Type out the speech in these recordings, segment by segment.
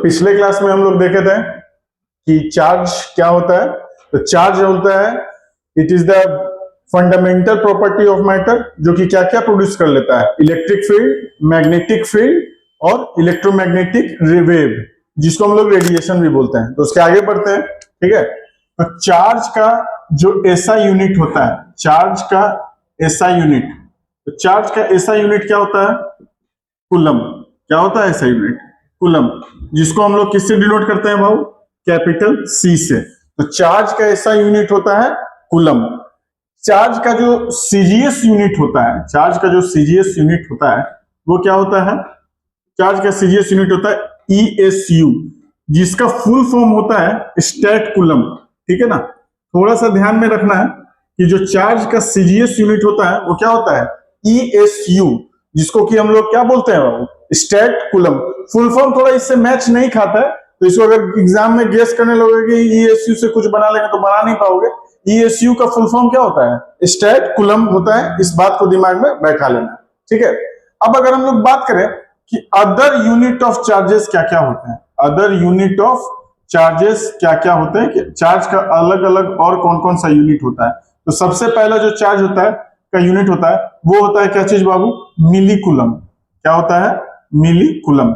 पिछले क्लास में हम लोग देखे थे कि चार्ज क्या होता है। तो चार्ज होता है, it is the fundamental property of matter, जो कि क्या क्या प्रोड्यूस कर लेता है, इलेक्ट्रिक फील्ड, मैग्नेटिक फील्ड और इलेक्ट्रोमैग्नेटिक वेव, जिसको हम लोग रेडिएशन भी बोलते हैं। तो उसके आगे बढ़ते हैं, ठीक है। तो चार्ज का जो एसआई यूनिट होता है, चार्ज का एसआई यूनिट, तो चार्ज का एसआई यूनिट क्या होता है, कूलम। क्या होता है एसआई यूनिट, कूलम, जिसको हम लोग किससे डिनोट करते हैं भाऊ, कैपिटल सी से। तो चार्ज का एसआई यूनिट होता है कूलम। चार्ज का जो सीजीएस यूनिट होता है, चार्ज का जो सीजीएस यूनिट होता है वो क्या होता है, चार्ज का सीजीएस यूनिट होता है ईएसयू, जिसका फुल फॉर्म होता है स्टेट कूलम। ठीक है ना, थोड़ा सा ध्यान में रखना है कि जो चार्ज का सीजीएस यूनिट होता है वो क्या होता है, ईएसयू, जिसको कि हम लोग क्या बोलते हैं बाबू, स्टेट कूलम। फुल फॉर्म थोड़ा इससे मैच नहीं खाता है, तो इसको अगर एग्जाम में गेस करने लोगे कि ईएसयू से कुछ बना लेंगे तो बना नहीं पाओगे। ईएसयू का फुल फॉर्म क्या होता है, स्टेट कूलम होता है। इस बात को दिमाग में बैठा लेना, ठीक है। अब अगर हम लोग बात करें कि अदर यूनिट ऑफ चार्जेस क्या क्या होते हैं, अदर यूनिट ऑफ चार्जेस क्या क्या होते हैं, कि चार्ज का अलग अलग और कौन कौन सा यूनिट होता है। तो सबसे पहला जो चार्ज होता है का यूनिट होता है वो होता है क्या चीज बाबू, मिलीकूलम। क्या होता है, मिलीकूलम,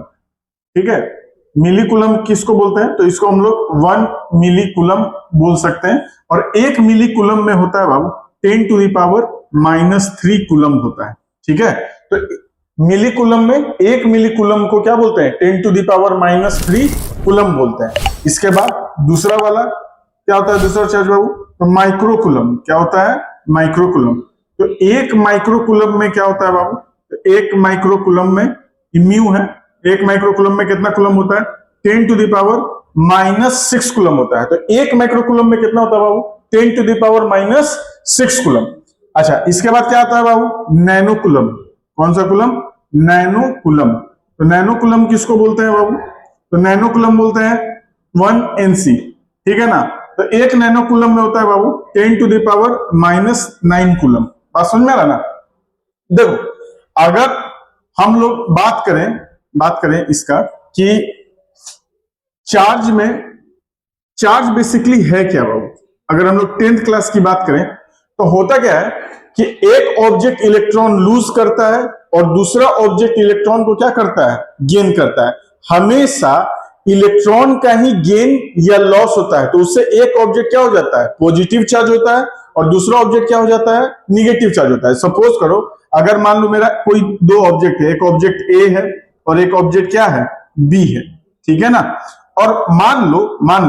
ठीक है। मिलीकूलम किसको बोलते हैं, तो इसको हम लोग 1 मिलीकूलम बोल सकते हैं। और 1 मिलीकूलम में होता है बाबू 10⁻³ कूलम होता है, ठीक है। तो मिलीकूलम में 1 मिलीकूलम को क्या बोलते हैं, 10⁻³ कूलम बोलते हैं। इसके बाद दूसरा वाला क्या होता है, दूसरा चार्ज बाबू, तो माइक्रोकूलम। क्या होता है, माइक्रोकूलम। तो 1 माइक्रोकूलम में क्या होता है बाबू, तो 1 माइक्रोकूलम में म्यू है, 1 माइक्रोकूलम में कितना कूलम होता है, 10⁻⁻6 कूलम होता है। तो 1 माइक्रोकूलम में कितना होता है बाबू, 10⁻6 कूलम। अच्छा, इसके बाद क्या आता है बाबू, नैनोकूलम। कौन सा कूलम, नैनोकूलम। तो नैनोकूलम किसको बोलते हैं बाबू, तो नैनोकूलम बोलते हैं 1 NC, ठीक है ना। तो 1 नैनोकूलम में होता है बाबू 10⁻⁻9 कूलम। बात समझ में आ रहा ना। देखो, अगर हम लोग बात करें इसका कि चार्ज में, चार्ज बेसिकली है क्या बाबू, अगर हम लोग 10th क्लास की बात करें तो होता क्या है कि एक ऑब्जेक्ट इलेक्ट्रॉन लूज करता है और दूसरा ऑब्जेक्ट इलेक्ट्रॉन को क्या करता है, गेन करता है। हमेशा इलेक्ट्रॉन का ही गेन या लॉस होता है। तो उससे एक ऑब्जेक्ट क्या हो जाता है, पॉजिटिव चार्ज होता है, और दूसरा ऑब्जेक्ट क्या हो जाता है, निगेटिव चार्ज होता है। सपोज करो, अगर मान लो मेरा कोई 2 ऑब्जेक्ट है, एक ऑब्जेक्ट ए है और एक ऑब्जेक्ट क्या है, बी है, ठीक है ना। और मान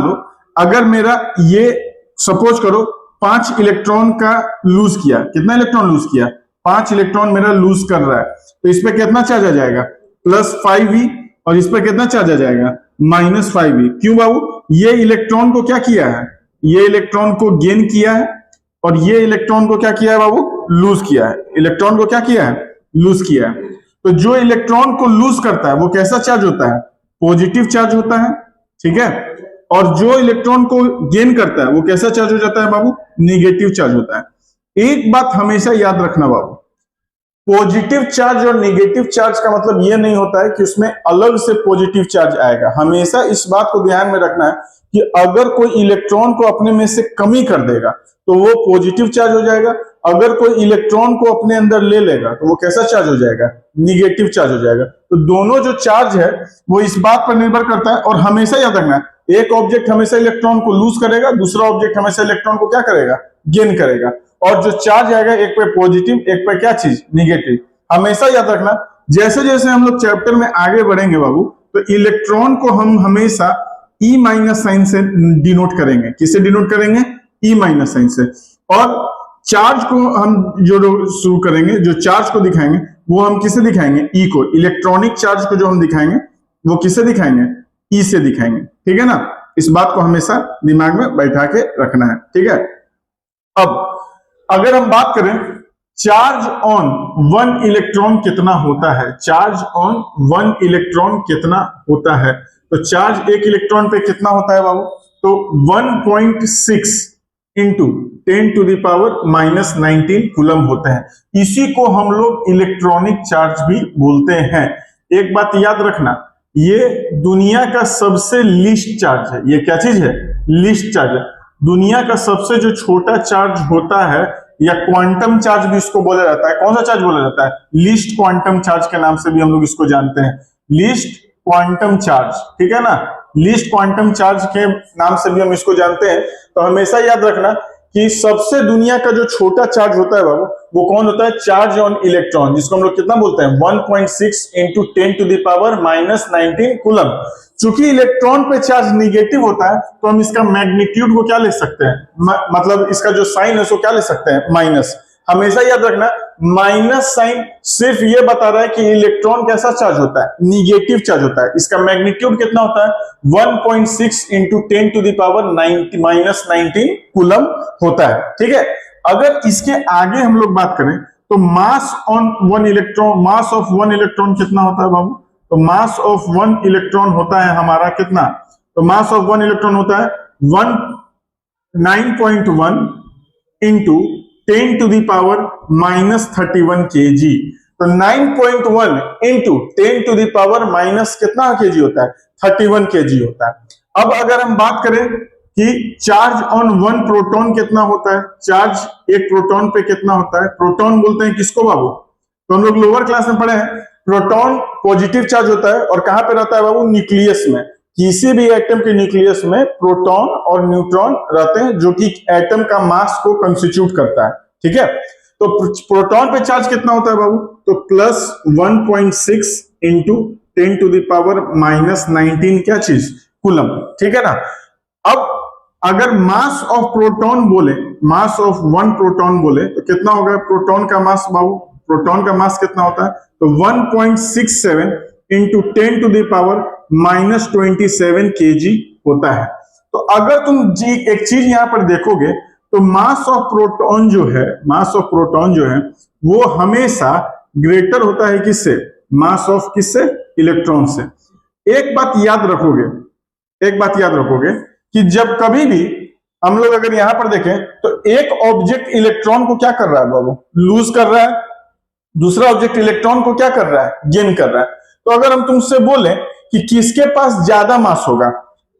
लो अगर मेरा ये सपोज करो 5 इलेक्ट्रॉन का लूज किया, कितना इलेक्ट्रॉन लूज किया, 5 इलेक्ट्रॉन मेरा लूज कर रहा है। तो इस पे कितना चार्ज आ जाएगा, +5e, और इस पे कितना चार्ज आ जाएगा, -5e। क्यों बाबू, ये इलेक्ट्रॉन को क्या किया है, ये इलेक्ट्रॉन को गेन किया है, और ये इलेक्ट्रॉन को क्या किया है बाबू, लूज किया है। इलेक्ट्रॉन को क्या किया है, लूज किया है। तो जो इलेक्ट्रॉन को लूज करता है वो कैसा चार्ज होता है, पॉजिटिव चार्ज होता है, ठीक है। और जो इलेक्ट्रॉन को गेन करता है वो कैसा चार्ज हो जाता है बाबू, निगेटिव चार्ज होता है। एक बात हमेशा याद रखना बाबू, पॉजिटिव चार्ज और नेगेटिव चार्ज का मतलब यह नहीं होता है कि उसमें अलग से पॉजिटिव चार्ज आएगा। हमेशा इस बात को ध्यान में रखना है कि अगर कोई इलेक्ट्रॉन को अपने में से कमी कर देगा तो वो पॉजिटिव चार्ज हो जाएगा, अगर कोई इलेक्ट्रॉन को अपने अंदर ले लेगा तो वो कैसा चार्ज हो जाएगा, निगेटिव चार्ज हो जाएगा। तो दोनों जो चार्ज है वो इस बात पर निर्भर करता है। और हमेशा याद रखना है, एक ऑब्जेक्ट हमेशा इलेक्ट्रॉन को लूज करेगा, दूसरा ऑब्जेक्ट हमेशा इलेक्ट्रॉन को क्या करेगा, गेन करेगा। और जो चार्ज आएगा एक पे पॉजिटिव, एक पे क्या चीज, निगेटिव। हमेशा याद रखना, जैसे जैसे हम लोग चैप्टर में आगे बढ़ेंगे बाबू, तो इलेक्ट्रॉन को हम हमेशा E- साइन से डिनोट करेंगे। किससे डिनोट करेंगे, E- साइन से। और चार्ज को हम जो शुरू करेंगे, जो चार्ज को दिखाएंगे वो हम किसे दिखाएंगे, ई को। इलेक्ट्रॉनिक चार्ज को जो हम दिखाएंगे वो किससे दिखाएंगे, ई से दिखाएंगे, ठीक है ना। इस बात को हमेशा दिमाग में बैठा के रखना है, ठीक है। अब अगर हम बात करें चार्ज ऑन 1 इलेक्ट्रॉन कितना होता है, चार्ज ऑन 1 इलेक्ट्रॉन कितना होता है, तो चार्ज एक इलेक्ट्रॉन पे कितना होता है बाबू, तो 1.6 इंटू 10⁻⁻19 कूलम होते हैं। इसी को हम लोग इलेक्ट्रॉनिक चार्ज भी बोलते हैं। एक बात याद रखना, ये दुनिया का सबसे लीस्ट चार्ज है। ये क्या चीज है? लीस्ट चार्ज है। दुनिया का सबसे जो छोटा चार्ज होता है, या क्वांटम चार्ज भी इसको बोला जाता है। कौन सा चार्ज बोला जाता है? लीस्ट क्वांटम चार्ज के नाम से भी हम लोग इसको जानते हैं, लीस्ट क्वांटम चार्ज, ठीक है ना। लीस्ट क्वांटम चार्ज के नाम से भी हम इसको जानते हैं। तो हमेशा याद रखना कि सबसे दुनिया का जो छोटा चार्ज होता है बाबू, वो कौन होता है? चार्ज ऑन इलेक्ट्रॉन, जिसको हम लोग कितना बोलते हैं? 1.6 इंटू 10⁻⁻⁻19 कूलम। चूंकि इलेक्ट्रॉन पे चार्ज निगेटिव होता है, तो हम इसका मैग्नीट्यूड को क्या ले सकते हैं? मतलब इसका जो साइन है उसको क्या ले सकते हैं? माइनस। हमेशा याद रखना, माइनस साइन सिर्फ ये बता रहा है कि इलेक्ट्रॉन कैसा चार्ज होता है? निगेटिव चार्ज होता है। इसका मैग्नीट्यूड कितना होता है? 1.6 इंटू 10⁻⁻19 कूलम होता है, ठीक है। अगर इसके आगे हम लोग बात करें तो मास on one electron, mass of one electron कितना होता है बाबू? तो मास ऑफ वन इलेक्ट्रॉन होता है हमारा कितना? तो मास ऑफ वन इलेक्ट्रॉन होता है 9.1 इंटू 10⁻⁻31 kg। तो 9.1 इंटू 10⁻⁻ कितना kg होता है? 31 kg होता है। अब अगर हम बात करें कि चार्ज ऑन वन प्रोटॉन कितना होता है? चार्ज एक प्रोटॉन पे कितना होता है? प्रोटॉन बोलते हैं किसको बाबू? तो हम लोग लोअर क्लास में पढ़े हैं, प्रोटॉन पॉजिटिव चार्ज होता है और कहां पे रहता है बाबू? न्यूक्लियस में। किसी भी एटम के न्यूक्लियस में प्रोटॉन और न्यूट्रॉन रहते हैं, जो कि एटम का मास को कंस्टिट्यूट करता है, ठीक है। तो प्रोटॉन पे चार्ज कितना होता है बाबू? तो प्लस 1.6 इंटू 10⁻⁻19 क्या चीज? कूलम, ठीक है ना। अब अगर मास ऑफ प्रोटॉन बोले, मास ऑफ वन प्रोटॉन बोले, तो कितना होगा प्रोटॉन का मास बाबू? प्रोटॉन का मास कितना होता है? तो 1.67 इंटू 10⁻⁻27 kg होता है। तो अगर तुम जी एक चीज यहां पर देखोगे, तो मास ऑफ प्रोटॉन जो है, मास ऑफ प्रोटॉन जो है, वो हमेशा ग्रेटर होता है किससे? मास ऑफ किससे? इलेक्ट्रॉन से। एक बात याद रखोगे, एक बात याद रखोगे कि जब कभी भी हम लोग अगर यहां पर देखें, तो एक ऑब्जेक्ट इलेक्ट्रॉन को क्या कर रहा है बाबू? लूज कर रहा है। दूसरा ऑब्जेक्ट इलेक्ट्रॉन को क्या कर रहा है? गेन कर रहा है। तो अगर हम तुमसे बोले कि किसके पास ज्यादा मास होगा,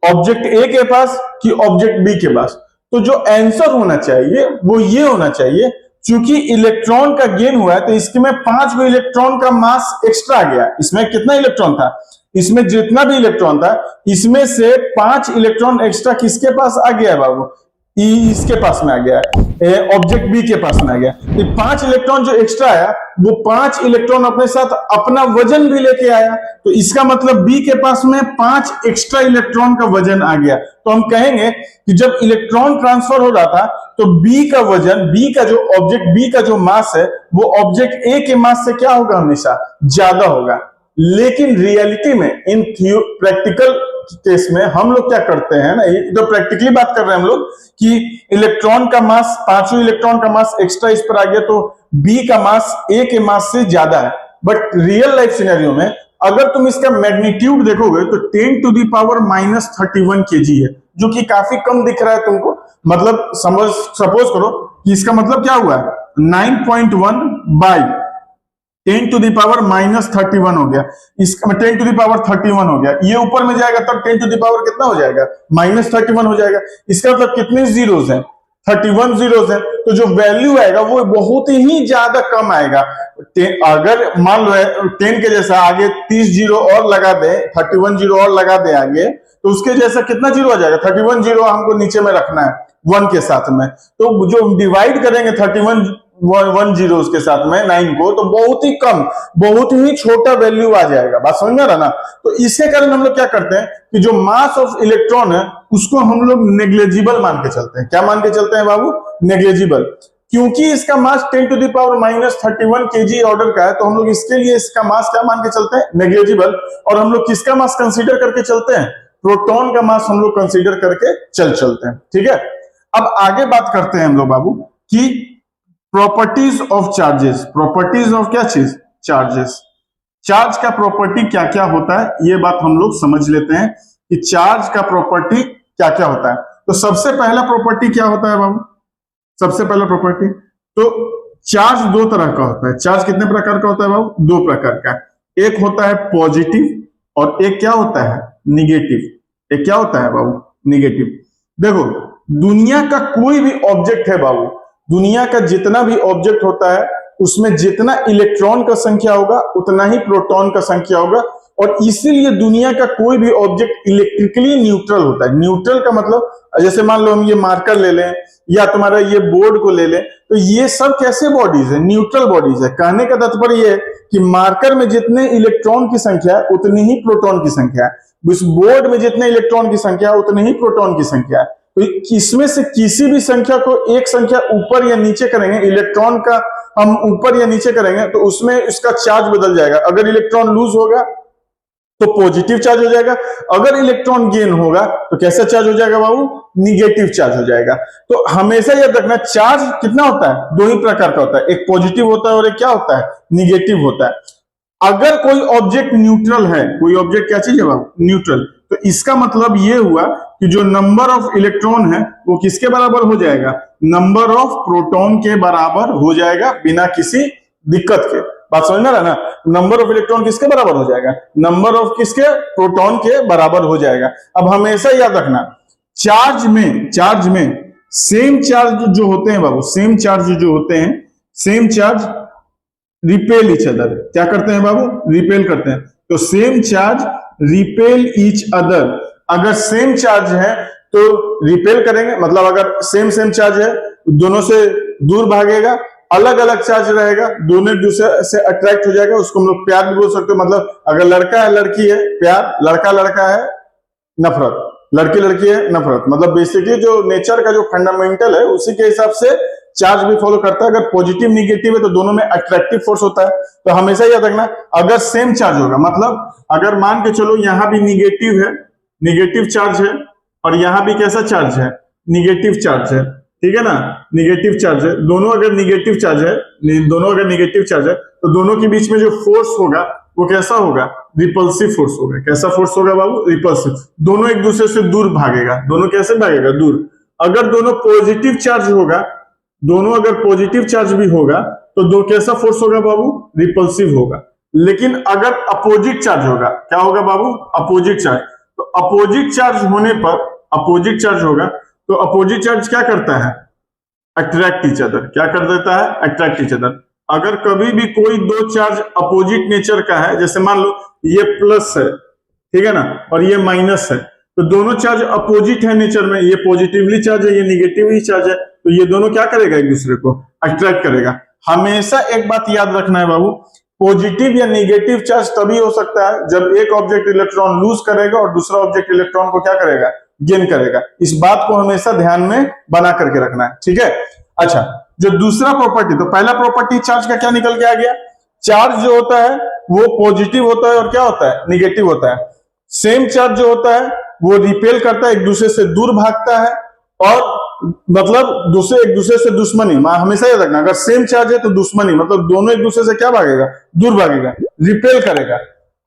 ऑब्जेक्ट ए के पास कि ऑब्जेक्ट बी के पास, तो जो आंसर होना चाहिए वो ये होना चाहिए, क्योंकि इलेक्ट्रॉन का गेन हुआ है तो इसमें 5 गो इलेक्ट्रॉन का मास एक्स्ट्रा आ गया। इसमें कितना इलेक्ट्रॉन था? इसमें जितना भी इलेक्ट्रॉन था, इसमें से 5 इलेक्ट्रॉन एक्स्ट्रा किसके पास आ गया है बाबू? इसके पास में आ गया है, ऑब्जेक्ट बी के पास में आ गया। तो 5 इलेक्ट्रॉन जो एक्स्ट्रा आया, वो 5 इलेक्ट्रॉन अपने साथ अपना वजन भी लेके आया। तो इसका मतलब बी के पास में 5 एक्स्ट्रा इलेक्ट्रॉन का वजन आ गया। तो हम कहेंगे कि जब इलेक्ट्रॉन ट्रांसफर हो रहा था, तो बी का वजन, बी का जो ऑब्जेक्ट बी का जो मास है, वो ऑब्जेक्ट ए के मास से क्या होगा? हमेशा ज्यादा होगा। लेकिन रियलिटी में, इन प्रैक्टिकल केस में हम लोग क्या करते हैं ना, ये तो प्रैक्टिकली बात कर रहे हैं हम लोग कि इलेक्ट्रॉन का मास, 5 इलेक्ट्रॉन का मास एक्स्ट्रा इस पर आ गया, तो बी का मास ए के मास से ज्यादा है। बट रियल लाइफ सिनेरियो में अगर तुम इसका मैग्नीट्यूड देखोगे, तो 10⁻⁻31 kg है, जो कि काफी कम दिख रहा है तुमको। मतलब सपोज करो कि इसका मतलब क्या हुआ? 9.1 बाई 10⁻⁻31 हो गया। इसका 10⁻31 हो गया। ये ऊपर में जाएगा तब 10 कितना हो जाएगा? -31 हो जाएगा। इसका मतलब कितने जीरोस हैं? 31 जीरोस हैं। तो जो वैल्यू आएगा वो बहुत ही ज्यादा कम आएगा। अगर मान लो 10 के जैसा आगे 30 जीरो और लगा दे, 31 जीरो और लगा दे आगे, तो उसके जैसा कितना जीरो आ जाएगा? 31 जीरो हमको नीचे में रखना है 1 के साथ में। तो जो डिवाइड करेंगे 31 1 जीरो के साथ में 9 को, तो बहुत ही कम, बहुत ही छोटा वैल्यू आ जाएगा। बात समझ में आ रहा ना? तो इसके कारण हम लोग क्या करते हैं कि जो मास ऑफ इलेक्ट्रॉन है उसको हम लोग नेग्लिजिबल मान के चलते हैं। क्या मान के चलते हैं बाबू? नेग्लिजिबल। क्योंकि इसका मास 10⁻⁻31 kg ऑर्डर का है, तो हम लोग इसके लिए इसका मास क्या मान के चलते हैं? नेग्लिजिबल। और हम लोग किसका मास कंसीडर करके चलते हैं? प्रोटॉन का मास हम लोग कंसीडर करके चलते हैं, ठीक है। अब आगे बात करते हैं हम लोग बाबू कि properties of charges. Properties of क्या चीज? चार्जेस। चार्ज का प्रॉपर्टी क्या क्या होता है, ये बात हम लोग समझ लेते हैं कि चार्ज का प्रॉपर्टी क्या क्या होता है। तो सबसे पहला प्रॉपर्टी क्या होता है बाबू? सबसे पहला प्रॉपर्टी, तो चार्ज 2 तरह का होता है। चार्ज कितने प्रकार का होता है बाबू? 2 प्रकार का। एक होता है पॉजिटिव और एक क्या होता है निगेटिव। एक क्या होता है बाबू निगेटिव। देखो दुनिया का कोई भी ऑब्जेक्ट है बाबू, दुनिया का जितना भी ऑब्जेक्ट होता है उसमें जितना इलेक्ट्रॉन का संख्या होगा उतना ही प्रोटॉन का संख्या होगा, और इसीलिए दुनिया का कोई भी ऑब्जेक्ट इलेक्ट्रिकली न्यूट्रल होता है। न्यूट्रल का मतलब जैसे मान लो हम ये मार्कर ले लें या तुम्हारा ये बोर्ड को ले लें, तो ये सब कैसे बॉडीज है, न्यूट्रल बॉडीज है। कहने का तात्पर्य ये है कि मार्कर में जितने इलेक्ट्रॉन की संख्या है उतनी ही प्रोटॉन की संख्या है, उस बोर्ड में जितने इलेक्ट्रॉन की संख्या है उतनी ही प्रोटॉन की संख्या है। तो इसमें से किसी भी संख्या को एक संख्या ऊपर या नीचे करेंगे, इलेक्ट्रॉन का हम ऊपर या नीचे करेंगे तो उसमें इसका चार्ज बदल जाएगा। अगर इलेक्ट्रॉन लूज होगा तो पॉजिटिव चार्ज हो जाएगा, अगर इलेक्ट्रॉन गेन होगा तो कैसा चार्ज हो जाएगा बाबू, निगेटिव चार्ज हो जाएगा। तो हमेशा याद रखना चार्ज कितना होता है, दो ही प्रकार का होता है, एक पॉजिटिव होता है और एक क्या होता है निगेटिव होता है। अगर कोई ऑब्जेक्ट न्यूट्रल है, कोई ऑब्जेक्ट क्या चीज है बाबू न्यूट्रल, तो इसका मतलब ये हुआ कि जो नंबर ऑफ इलेक्ट्रॉन है वो किसके बराबर हो जाएगा, नंबर ऑफ प्रोटॉन के बराबर हो जाएगा बिना किसी दिक्कत के। बात समझ में आ रहा है ना, नंबर ऑफ इलेक्ट्रॉन किसके बराबर हो जाएगा, नंबर ऑफ किसके, प्रोटॉन के बराबर हो जाएगा। अब हमेशा याद रखना चार्ज में सेम चार्ज जो होते हैं बाबू, सेम चार्ज जो होते हैं, same charge repel each other. क्या करते हैं बाबू, रिपेल करते हैं। तो same charge repel each other, अगर सेम चार्ज है तो रिपेल करेंगे, मतलब अगर सेम चार्ज है दोनों से दूर भागेगा, अलग अलग चार्ज रहेगा दोनों एक दूसरे से अट्रैक्ट हो जाएगा, उसको हम लोग प्यार भी बोल सकते हो। मतलब अगर लड़का है लड़की है प्यार, लड़का लड़का है नफरत, लड़की लड़की है नफरत। मतलब बेसिकली जो नेचर का जो फंडामेंटल है उसी के हिसाब से चार्ज भी फॉलो करता है। अगर पॉजिटिव निगेटिव है तो दोनों में अट्रैक्टिव फोर्स होता है। तो हमेशा याद रखना अगर सेम चार्ज होगा, मतलब अगर मान के चलो यहां भी निगेटिव है, निगेटिव चार्ज है, और यहां भी कैसा चार्ज है, निगेटिव चार्ज है, ठीक है ना, निगेटिव चार्ज है, दोनों अगर निगेटिव चार्ज है, दोनों अगर निगेटिव चार्ज है तो दोनों के बीच में जो फोर्स होगा वो कैसा होगा, रिपल्सिव फोर्स होगा। कैसा फोर्स होगा बाबू, रिपल्सिव। दोनों एक दूसरे से दूर भागेगा, दोनों कैसे भागेगा, दूर। अगर दोनों पॉजिटिव चार्ज होगा, दोनों अगर पॉजिटिव चार्ज भी होगा तो दो कैसा फोर्स होगा बाबू, रिपल्सिव होगा। लेकिन अगर अपोजिट चार्ज होगा, क्या होगा बाबू, अपोजिट चार्ज। तो अपोजिट चार्ज होने पर, अपोजिट चार्ज होगा तो अपोजिट चार्ज क्या करता है, अट्रैक्ट ईच अदर। क्या कर देता है, अट्रैक्ट ईच अदर। अगर कभी भी कोई दो चार्ज अपोजिट नेचर का है, जैसे मान लो ये प्लस है, ठीक है ना, और ये माइनस है, तो दोनों चार्ज अपोजिट है नेचर में, ये पॉजिटिवली चार्ज है, ये निगेटिवली चार्ज है, तो ये दोनों क्या करेगा, एक दूसरे को अट्रैक्ट करेगा। हमेशा एक बात याद रखना है बाबू, पॉजिटिव या निगेटिव चार्ज तभी हो सकता है जब एक ऑब्जेक्ट इलेक्ट्रॉन लूज करेगा और दूसरा ऑब्जेक्ट इलेक्ट्रॉन को क्या करेगा, गेन करेगा। इस बात को हमेशा ध्यान में बना करके रखना है, ठीक है। अच्छा, जो दूसरा प्रॉपर्टी, तो पहला प्रॉपर्टी चार्ज का क्या निकल के आ गया, चार्ज जो होता है वो पॉजिटिव होता है और क्या होता है, निगेटिव होता है। सेम चार्ज जो होता है वो रिपेल करता है, एक दूसरे से दूर भागता है, और मतलब दूसरे एक दूसरे से दुश्मनी। हमेशा याद रखना अगर सेम चार्ज है तो दुश्मनी, मतलब दोनों एक दूसरे से क्या भागेगा, दूर भागेगा, रिपेल करेगा।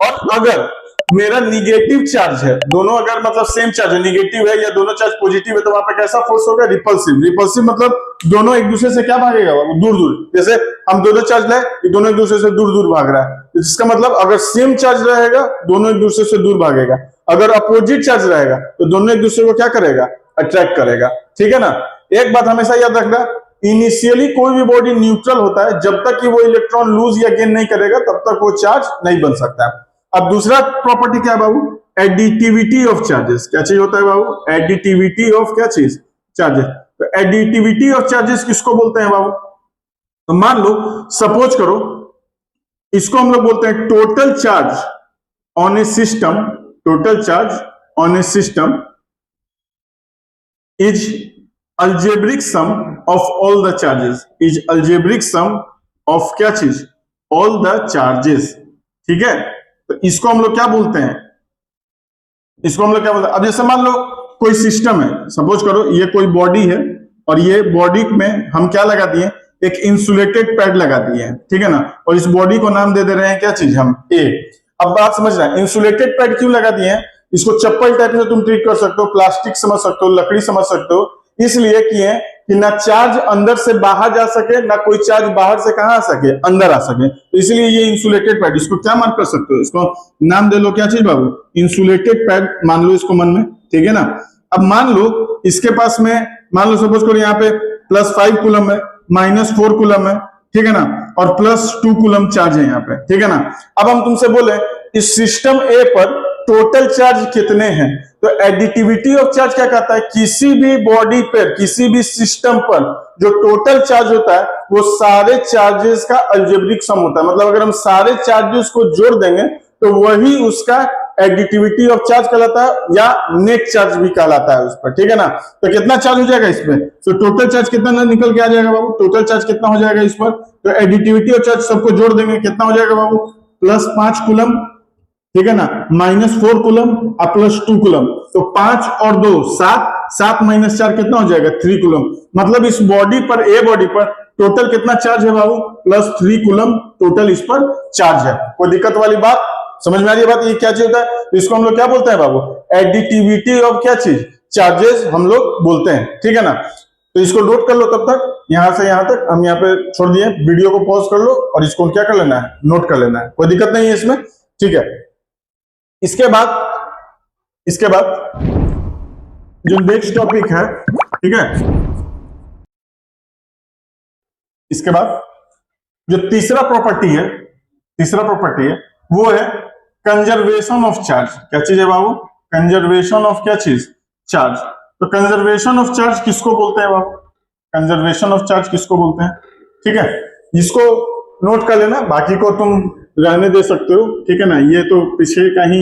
और अगर मेरा निगेटिव चार्ज है, दोनों अगर मतलब सेम चार्ज है, निगेटिव है या दोनों चार्ज पॉजिटिव है, तो वहां पे कैसा फोर्स होगा, रिपल्सिव। रिपल्सिव मतलब दोनों एक दूसरे से क्या भागेगा, दूर दूर। जैसे हम दोनों चार्ज लाए, दोनों एक दूसरे से दूर दूर भाग रहा है, जिसका मतलब अगर सेम चार्ज रहेगा दोनों एक दूसरे से दूर भागेगा, अगर अपोजिट चार्ज रहेगा तो दोनों एक दूसरे को क्या करेगा, अट्रैक्ट करेगा, ठीक है ना। एक बात हमेशा याद रखना, इनिशियली कोई भी बॉडी न्यूट्रल होता है, जब तक कि वो इलेक्ट्रॉन लूज या गेन नहीं करेगा तब तक वो चार्ज नहीं बन सकता है। अब दूसरा प्रॉपर्टी क्या है बाबू, एडिटिविटी ऑफ चार्जेस। क्या चीज होता है बाबू, एडिटिविटी ऑफ क्या चीज, चार्जेस। तो एडिटिविटी ऑफ चार्जेस किसको बोलते हैं बाबू, तो मान लो सपोज करो इसको हम लोग बोलते हैं total charge on A system, total charge on A system is algebraic sum of all the charges, is algebraic sum of क्या चीज, all the charges, ठीक है। तो इसको हम लोग क्या बोलते हैं, इसको हम लोग क्या बोलते हैं। अब जैसे मान लो कोई सिस्टम है, सपोज करो ये कोई बॉडी है और ये बॉडी में हम क्या लगा दिए, एक इंसुलेटेड पैड लगा दिए हैं, ठीक है ना, और इस बॉडी को नाम दे रहे हैं क्या चीज, हम ए। अब बात समझ रहे हैं, इंसुलेटेड पैड क्यों लगा दिए हैं, इसको चप्पल टाइप से तुम ट्रीट कर सकते हो, प्लास्टिक समझ सकते हो, लकड़ी समझ सकते हो, इसलिए किए कि ना चार्ज अंदर से बाहर जा सके, ना कोई चार्ज बाहर से कहां आ सके, अंदर आ सके। तो इसलिए ये इंसुलेटेड पैड, इसको क्या मान कर सकते हो, इसको नाम दे लो, क्या चीज बाबू, इंसुलेटेड पैड मान लो इसको मन में, ठीक है ना। अब मान लो इसके पास में, मान लो सपोज करो यहाँ पे +5 कूलम है, -4 कूलम है, ठीक है ना, और +2 कूलम चार्ज है यहाँ पे, ठीक है ना। अब हम तुमसे बोले इस सिस्टम ए पर टोटल चार्ज कितने हैं, तो एडिटिविटी ऑफ चार्ज क्या कहता है, किसी भी बॉडी पर, किसी भी सिस्टम पर जो टोटल चार्ज होता है वो सारे चार्जेस का अलजेब्रिक सम होता है। मतलब अगर हम सारे चार्जेस को जोड़ देंगे तो वही उसका एडिटिविटी ऑफ चार्ज कहलाता है, या नेट चार्ज भी कहलाता है उस पर, ठीक है ना। तो कितना चार्ज हो जाएगा इसमें, तो टोटल चार्ज कितना निकल के आ जाएगा बाबू, टोटल चार्ज कितना हो जाएगा इस पर, तो एडिटिविटी ऑफ चार्ज सबको जोड़ देंगे, कितना हो जाएगा बाबू, +5 कूलम, ठीक है ना, -4 कूलम और +2 कूलम, तो 5 और 2 7, 7 - 4 कितना हो जाएगा, 3 कूलम। मतलब इस बॉडी पर, ए बॉडी पर टोटल कितना चार्ज है बाबू, +3 कूलम टोटल इस पर चार्ज है। कोई दिक्कत वाली बात, समझ में आ रही है बात, ये क्या चीज होता है, तो इसको हम लोग क्या बोलते हैं बाबू, एडिटिविटी ऑफ क्या चीज, चार्जेस हम लोग बोलते हैं, ठीक है ना। तो इसको नोट कर लो, तब तक यहां से यहां तक हम यहाँ पे छोड़ दिए, वीडियो को पॉज कर लो और इसको क्या कर लेना है, नोट कर लेना है, कोई दिक्कत नहीं है इसमें, ठीक है। इसके बाद जो नेक्स्ट टॉपिक है, ठीक है, इसके बाद जो तीसरा प्रॉपर्टी है वो है कंजर्वेशन ऑफ चार्ज। क्या चीज है बाबू, कंजर्वेशन ऑफ क्या चीज, चार्ज। तो कंजर्वेशन ऑफ चार्ज किसको बोलते हैं बाबू, कंजर्वेशन ऑफ चार्ज किसको बोलते हैं, ठीक है। इसको नोट कर लेना, बाकी को तुम रहने दे सकते हो, ठीक है ना, ये तो पीछे का ही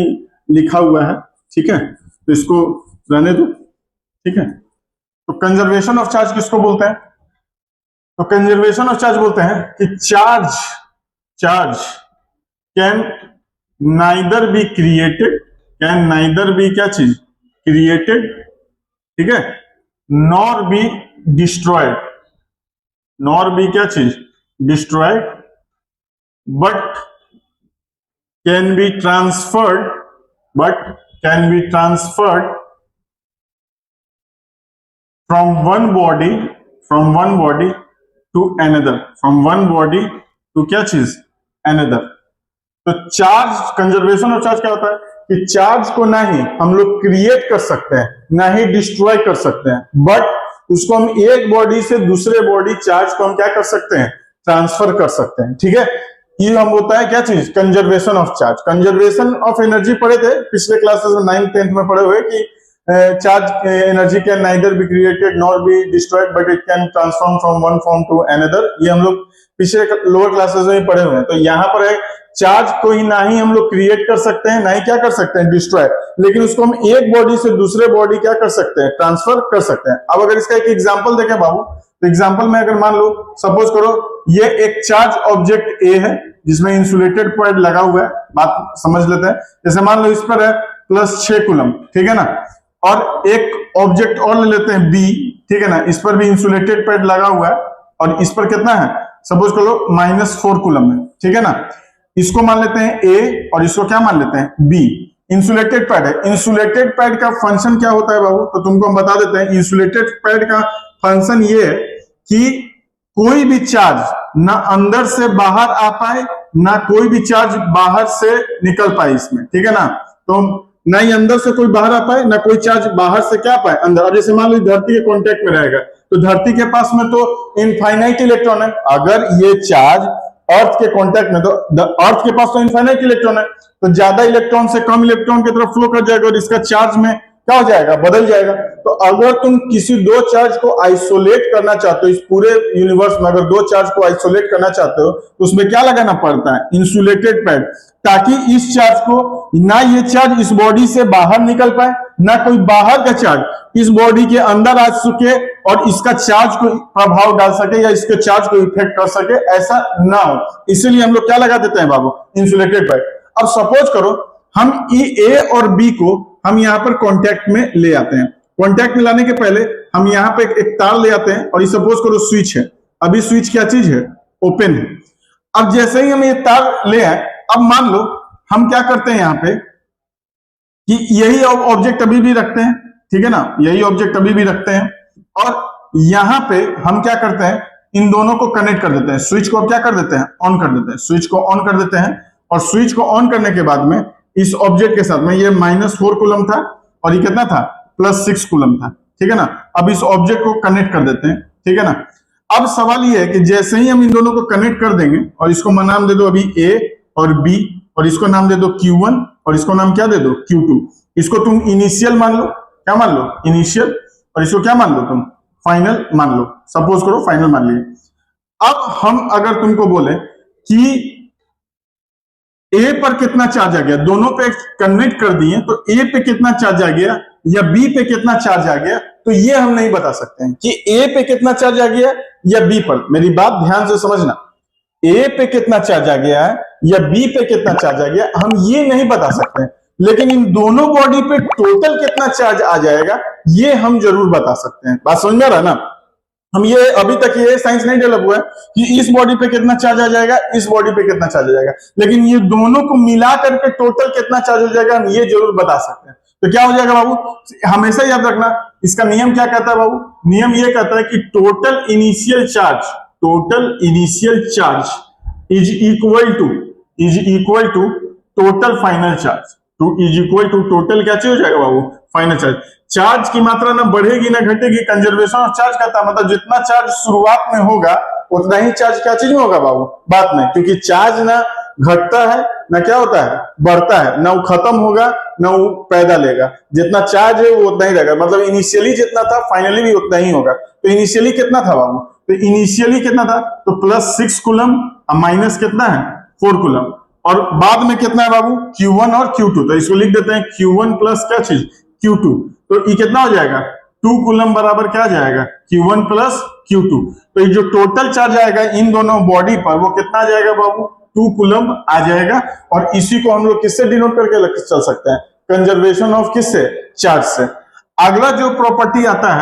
लिखा हुआ है, ठीक है, तो इसको रहने दो, ठीक है। तो कंजर्वेशन ऑफ चार्ज किसको बोलते हैं, तो कंजर्वेशन ऑफ चार्ज बोलते हैं कि चार्ज कैन नाइदर बी क्या चीज, क्रिएटेड, ठीक है, नॉर बी डिस्ट्रॉयड, क्या चीज, destroyed, but can be transferred from one body to another, क्या चीज, another। तो चार्ज, कंजर्वेशन ऑफ चार्ज क्या होता है कि चार्ज को ना ही हम लोग क्रिएट कर सकते हैं, ना ही डिस्ट्रॉय कर सकते हैं, बट उसको हम एक बॉडी से दूसरे बॉडी चार्ज को हम क्या कर सकते हैं, ट्रांसफर कर सकते हैं, ठीक है। ये हम होता है क्या चीज, conservation of charge. Conservation of energy पढ़े थे पिछले क्लासेस में, 9th 10th में पढ़े हुए कि charge energy can neither be created nor be destroyed but it can transform from one form to another. ये हम लोग पिछले लोअर क्लासेस में पढ़े हुए हैं। तो यहाँ पर है चार्ज को ही ना ही हम लोग क्रिएट कर सकते हैं, ना ही क्या कर सकते हैं, डिस्ट्रॉय, लेकिन उसको हम एक बॉडी से दूसरे बॉडी क्या कर सकते हैं, ट्रांसफर कर सकते हैं। अब अगर इसका एक एग्जांपल देखें बाबू, तो एग्जांपल में अगर मान लो, सपोज करो ये एक चार्ज ऑब्जेक्ट ए है जिसमें इंसुलेटेड पैड लगा हुआ है, बात समझ लेते हैं। जैसे मान लो इस पर है +6 कूलम, ठीक है ना, और एक ऑब्जेक्ट और ले लेते हैं बी, ठीक है ना, इस पर भी इंसुलेटेड पैड लगा हुआ है और इस पर कितना है, सपोज करो -4 कूलम है, ठीक है ना। इसको मान लेते हैं ए और इसको क्या मान लेते हैं, बी। इंसुलेटेड पैड है, इंसुलेटेड पैड का फंक्शन क्या होता है बाबू, तो तुमको हम बता देते हैं। इंसुलेटेड पैड का फंक्शन ये है कि कोई भी चार्ज ना अंदर से बाहर आ पाए, ना कोई भी चार्ज बाहर से निकल पाए इसमें, ठीक है ना। तो ना ही अंदर से कोई बाहर आ पाए, ना कोई चार्ज बाहर से क्या पाए, अंदर। अब जैसे मान लो धरती के कांटेक्ट में रहेगा, तो धरती के पास में तो इनफाइनाइट इलेक्ट्रॉन है। अगर ये चार्ज अर्थ के कांटेक्ट में, तो अर्थ के पास तो इनफाइनाइट इलेक्ट्रॉन है, तो ज्यादा इलेक्ट्रॉन से कम इलेक्ट्रॉन की तरफ फ्लो कर जाएगा और इसका चार्ज में क्या हो जाएगा, बदल जाएगा। तो अगर तुम किसी दो चार्ज को आइसोलेट करना चाहते हो, इस पूरे यूनिवर्स में अगर दो चार्ज को आइसोलेट करना चाहते हो, तो उसमें क्या लगाना पड़ता है, इंसुलेटेड पैड, ताकि इस चार्ज को ना ये चार्ज इस बॉडी से बाहर निकल पाए, ना कोई बाहर का चार्ज इस बॉडी के अंदर आ सके और इसका चार्ज को प्रभाव डाल सके या इसके चार्ज को इफेक्ट कर सके, ऐसा ना हो। इसीलिए हम लोग क्या लगा देते हैं बाबू, इंसुलेटेड पैड। अब सपोज करो हम ए और बी को हम यहां पर कांटेक्ट में ले आते हैं। कांटेक्ट में लाने के पहले हम यहां पे एक तार ले आते हैं और ये सपोज करो स्विच है। अभी स्विच क्या चीज है, ओपन है। अब जैसे ही हम ये तार ले आए, अब मान लो हम क्या करते हैं यहां पे कि यही ऑब्जेक्ट अभी भी रखते हैं, ठीक है ना, यही ऑब्जेक्ट अभी भी रखते हैं और यहां पे हम क्या करते हैं, इन दोनों को कनेक्ट कर देते हैं। स्विच को अब क्या कर देते हैं, ऑन कर देते हैं। स्विच को ऑन कर देते हैं और स्विच को ऑन करने के बाद में इस ऑब्जेक्ट के साथ में ये -4 कूलम था और ये कितना था, +6 कूलम था, ठीक है ना। अब इस ऑब्जेक्ट को कनेक्ट कर देते हैं, ठीक है ना। अब सवाल ये है कि जैसे ही हम इन दोनों को कनेक्ट कर देंगे और इसको नाम दे दो अभी A और B और इसको नाम दे दो Q1 और इसको नाम क्या दे दो, Q2। इसको तुम इनिशियल मान लो, क्या मान लो, इनिशियल, और इसको क्या मान लो तुम, फाइनल मान लो। सपोज करो फाइनल मान लिए। अब हम अगर तुमको बोले कि ए पर कितना चार्ज आ गया, दोनों पे कनेक्ट कर दिए तो ए पे कितना चार्ज आ गया या बी पे कितना चार्ज आ गया, तो ये हम नहीं बता सकते हैं कि ए पे कितना चार्ज आ गया या बी पर। मेरी बात ध्यान से समझना, ए पे कितना चार्ज आ गया है या बी पे कितना चार्ज आ गया, हम ये नहीं बता सकते हैं। लेकिन इन दोनों बॉडी पे टोटल कितना चार्ज आ जाएगा ये हम जरूर बता सकते हैं। बात समझ में आ रहा है ना। हम ये अभी तक ये साइंस नहीं डेवलप हुआ है कि इस बॉडी पे कितना चार्ज आ जाएगा, इस बॉडी पे कितना चार्ज आ जाएगा, लेकिन ये दोनों को मिला करके टोटल कितना चार्ज हो जाएगा हम ये जरूर बता सकते हैं। तो क्या हो जाएगा बाबू, हमेशा याद रखना, इसका नियम क्या कहता है बाबू, नियम ये कहता है कि total initial charge is equal to total final charge, is equal to total क्या चीज हो जाएगा बाबू, फाइनल चार्ज। चार्ज की मात्रा ना बढ़ेगी ना घटेगी, कंजर्वेशन ऑफ चार्ज कहता है, मतलब जितना चार्ज शुरुआत में होगा उतना ही चार्ज क्या चीज में होगा बाबू, बात में, क्योंकि चार्ज ना घटता है ना क्या होता है, बढ़ता है, ना वो खत्म होगा ना वो पैदा लेगा। जितना चार्ज है वो उतना ही रहेगा, मतलब इनिशियली जितना था फाइनली भी उतना ही होगा। तो इनिशियली कितना था बाबू, तो इनिशियली कितना था, तो +6 कूलम माइनस कितना है 4 कूलम, और बाद में कितना है बाबू Q1 और Q2। तो इसको लिख देते हैं Q1 प्लस क्या चीज Q2। तो ये कितना हो जाएगा 2 कूलम बराबर क्या जाएगा Q1 प्लस Q2। तो ये जो टोटल चार्ज आएगा इन दोनों बॉडी पर वो कितना आ जाएगा बाबू 2 कूलम आ जाएगा। और इसी को हम लोग किससे डिनोट करके चल सकते हैं, कंजर्वेशन ऑफ किससे, चार्ज से। अगला जो प्रॉपर्टी आता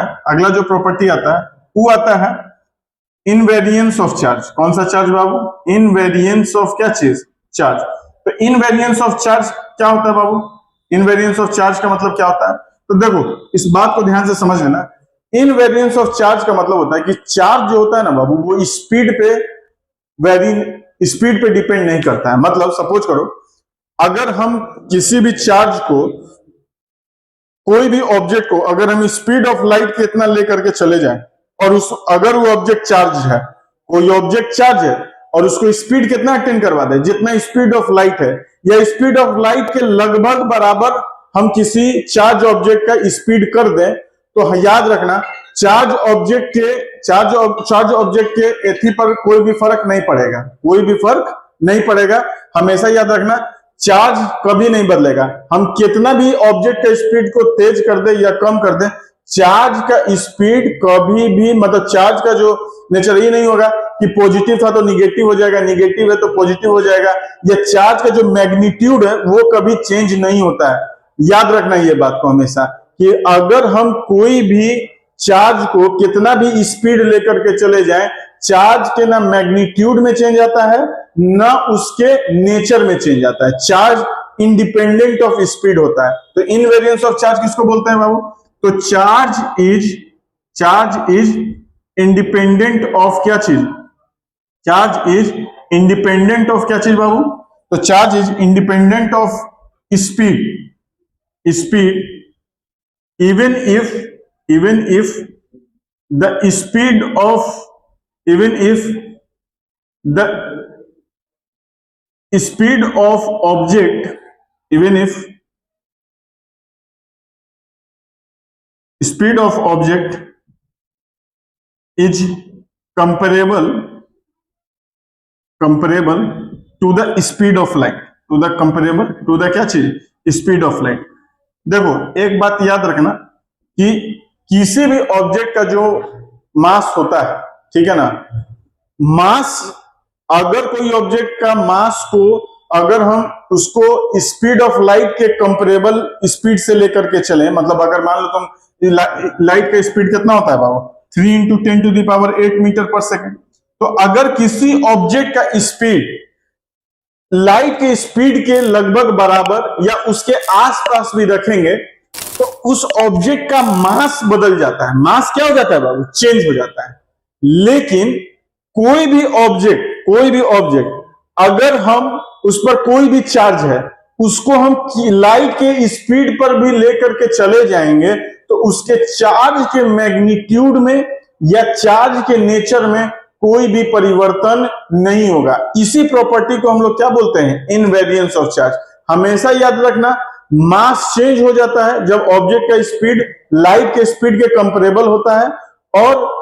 है वो आता है इनवेरियंस ऑफ चार्ज। कौन सा चार्ज बाबू, इनवेरियंस ऑफ क्या चीज, चार्ज। तो इनवेरियंस ऑफ चार्ज क्या होता है बाबू, इनवेरियंस ऑफ चार्ज का मतलब क्या होता है, तो देखो इस बात को ध्यान से समझ लेना। इनवेरियंस ऑफ चार्ज का मतलब होता है कि चार्ज जो होता है ना बाबू वो स्पीड पे डिपेंड नहीं करता है। मतलब सपोज करो अगर हम किसी भी चार्ज को, कोई भी ऑब्जेक्ट को अगर हम स्पीड ऑफ लाइट के इतना लेकर के चले जाएं और अगर वो ऑब्जेक्ट चार्ज है, कोई ऑब्जेक्ट चार्ज है और उसको स्पीड कितना अटेन करवा दे, जितना स्पीड ऑफ लाइट है या स्पीड ऑफ लाइट के लगभग बराबर हम किसी चार्ज ऑब्जेक्ट का स्पीड कर दें, तो याद रखना चार्ज ऑब्जेक्ट के एथी पर कोई भी फर्क नहीं पड़ेगा, हमेशा याद रखना चार्ज कभी नहीं बदलेगा। हम कितना भी ऑब्जेक्ट का स्पीड को तेज कर दे या कम कर दे, चार्ज का स्पीड कभी भी, मतलब चार्ज का जो नेचर ये नहीं होगा कि पॉजिटिव था तो निगेटिव हो जाएगा, निगेटिव है तो पॉजिटिव हो जाएगा। या चार्ज का जो मैग्नीट्यूड है वो कभी चेंज नहीं होता है। याद रखना ये बात को हमेशा कि अगर हम कोई भी चार्ज को कितना भी स्पीड लेकर के चले जाएं, चार्ज के ना मैग्नीट्यूड में चेंज आता है ना उसके नेचर में चेंज आता है। चार्ज इंडिपेंडेंट ऑफ स्पीड होता है। तो इनवेरियंस ऑफ चार्ज किसको बोलते हैं बाबू, तो चार्ज इज इंडिपेंडेंट ऑफ क्या चीज, चार्ज इज इंडिपेंडेंट ऑफ क्या चीज बाबू, तो charge is independent of speed even if the speed of object is comparable to the speed of light, to the क्या चीज, स्पीड ऑफ लाइट। देखो एक बात याद रखना कि किसी भी ऑब्जेक्ट का जो मास होता है, ठीक है ना, मास, अगर कोई ऑब्जेक्ट का मास को अगर हम उसको स्पीड ऑफ लाइट के कंपेरेबल स्पीड से लेकर के चले, मतलब अगर मान लो तुम लाइट का स्पीड कितना होता है बाबू 3 × 10⁸ मीटर पर सेकेंड, तो अगर किसी ऑब्जेक्ट का स्पीड लाइट के स्पीड के लगभग बराबर या उसके आसपास भी रखेंगे तो उस ऑब्जेक्ट का मास बदल जाता है। मास क्या हो जाता है बाबू? चेंज हो जाता है। लेकिन कोई भी ऑब्जेक्ट अगर हम उस पर कोई भी चार्ज है, उसको हम लाइट के स्पीड पर भी लेकर के चले जाएंगे तो उसके चार्ज के मैग्नीट्यूड में या चार्ज के नेचर में कोई भी परिवर्तन नहीं होगा। इसी प्रॉपर्टी को हम लोग क्या बोलते हैं? Invariance of charge. हमेशा याद रखना, मास चेंज हो जाता है जब ऑब्जेक्ट का स्पीड लाइट के स्पीड के कंपेरेबल होता है, और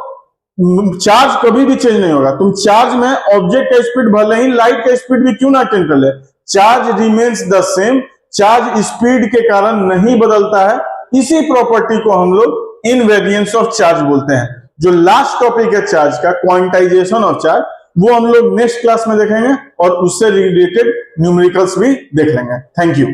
चार्ज कभी भी चेंज नहीं होगा। तुम चार्ज में ऑब्जेक्ट का स्पीड भले ही लाइट का स्पीड भी क्यों ना चेंज कर ले, charge remains the same. Charge speed के कारण नहीं बदलता है। इसी प्रॉपर्टी को हम लोग इनवेरिएंस ऑफ चार्ज बोलते हैं। जो लास्ट टॉपिक है चार्ज का, क्वांटाइजेशन ऑफ चार्ज, वो हम लोग नेक्स्ट क्लास में देखेंगे और उससे रिलेटेड न्यूमेरिकल्स भी देख लेंगे। Thank you.